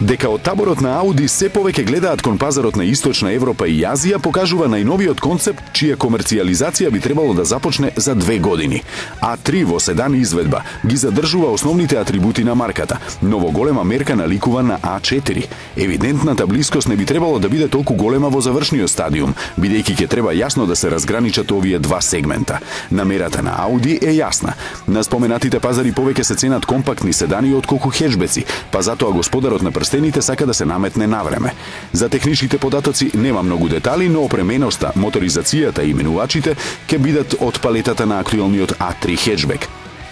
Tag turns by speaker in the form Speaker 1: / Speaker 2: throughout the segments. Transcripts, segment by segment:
Speaker 1: Дека од таборот на Ауди се повеќе гледаат кон пазарот на Источна Европа и Азија покажува најновиот концепт чија комерцијализација би требало да започне за 2 години. А3 во седан изведба ги задржува основните атрибути на марката, но во голема мерка наликува на А4. Евидентната блискост не би требало да биде толку голема во завршниот стадиум, бидејќи ќе треба јасно да се разграничат овие два сегмента. Намерата на Ауди е јасна. На споменатите пазари повеќе се ценат компактни седани отколку хеджбеци, па затоа господарот на прстените сака да се наметне навреме. За техничките податоци нема многу детали, но опременоста, моторизацијата и менувачите ќе бидат од палетата на актуелниот А3 хеджбек.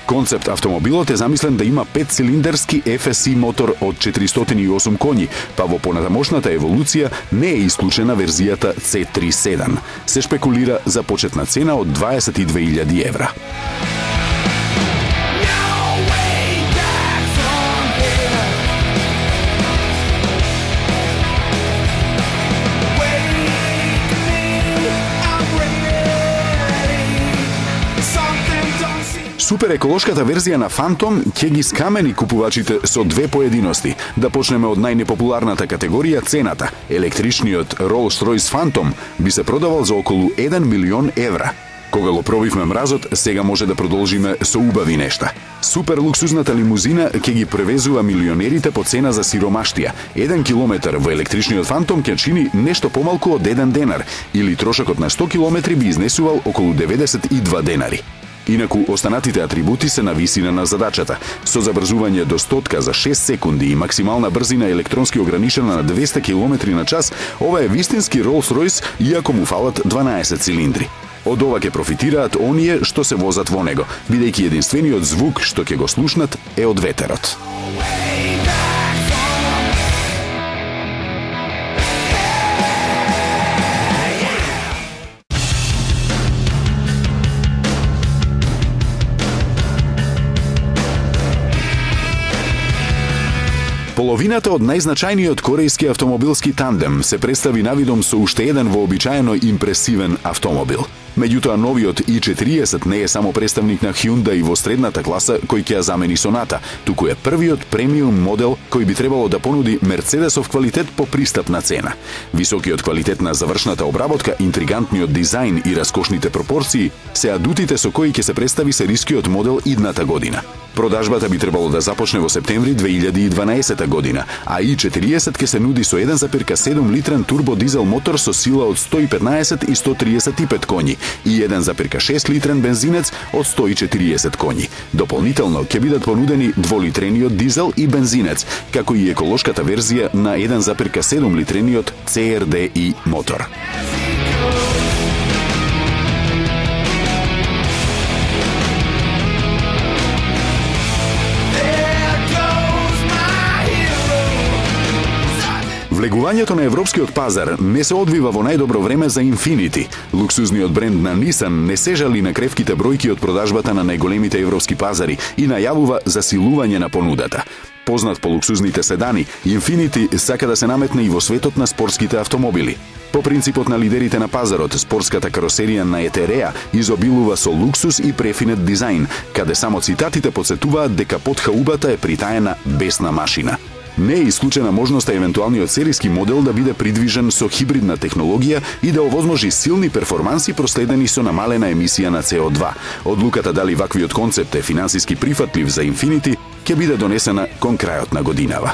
Speaker 1: Концепт автомобилот е замислен да има 5-цилиндерски FSI мотор од 408 коњи, па во понатамошната еволуција не е исклучена верзијата C3 седан. Се шпекулира за почетна цена од 22.000 евра. Супер еколошката верзија на Phantom ќе ги скамени купувачите со две поединости. Да почнеме од најнепопуларната категорија, цената. Електричниот Rolls-Royce Phantom би се продавал за околу 1 милион евра. Кога го пробивме мразот, сега може да продолжиме со убави нешта. Супер луксузната лимузина ќе ги превезува милионерите по цена за сиромаштија. 1 километар во електричниот Phantom ќе чини нешто помалку од 1 денар, или трошокот на 100 километри би изнесувал околу 92 денари. Инаку, останатите атрибути се на висина на задачата. Со забрзување до 100 за 6 секунди и максимална брзина електронски ограничена на 200 км на час, ова е вистински Rolls-Royce, иако му фалат 12 цилиндри. Од ова ќе профитираат оние што се возат во него, бидејќи единствениот звук што ќе го слушнат е од ветерот. Половината од најзначајниот корејски автомобилски тандем се представи навидом со уште еден вообичаено импресивен автомобил. Меѓутоа, новиот i40 не е само представник на Hyundai во средната класа кој ќе ја замени Sonata, туку е првиот премиум модел кој би требало да понуди мерцедесов квалитет по пристапна цена. Високиот квалитет на завршната обработка, интригантниот дизајн и раскошните пропорции се адутите со кои ќе се представи серискиот модел идната година. Продажбата би требало да започне во септември 2012 година, а i40 ќе се нуди со 1,7 литрен турбо дизел мотор со сила од 115 и 135 коњи и 1,6 литрен бензинец од 140 коњи. Дополнително ќе бидат понудени дволитрениот дизел и бензинец, како и еколошката верзија на 1,7 литрениот CRDI мотор. Влегувањето на европскиот пазар не се одвива во најдобро време за Infiniti. Луксузниот бренд на Nissan не се жали на кревките бројки од продажбата на најголемите европски пазари и најавува засилување на понудата. Познат по луксузните седани, Infiniti сака да се наметне и во светот на спортските автомобили. По принципот на лидерите на пазарот, спортската каросерија на Eterea изобилува со луксус и префинет дизајн, каде само цитатите подсетуваат дека под хаубата е притаена бесна машина. Не е исклучена можноста евентуалниот сериски модел да биде придвижен со хибридна технологија и да овозможи силни перформанси проследени со намалена емисија на CO2. Одлуката дали ваквиот концепт е финансиски прифатлив за Infiniti ќе биде донесена кон крајот на годинава.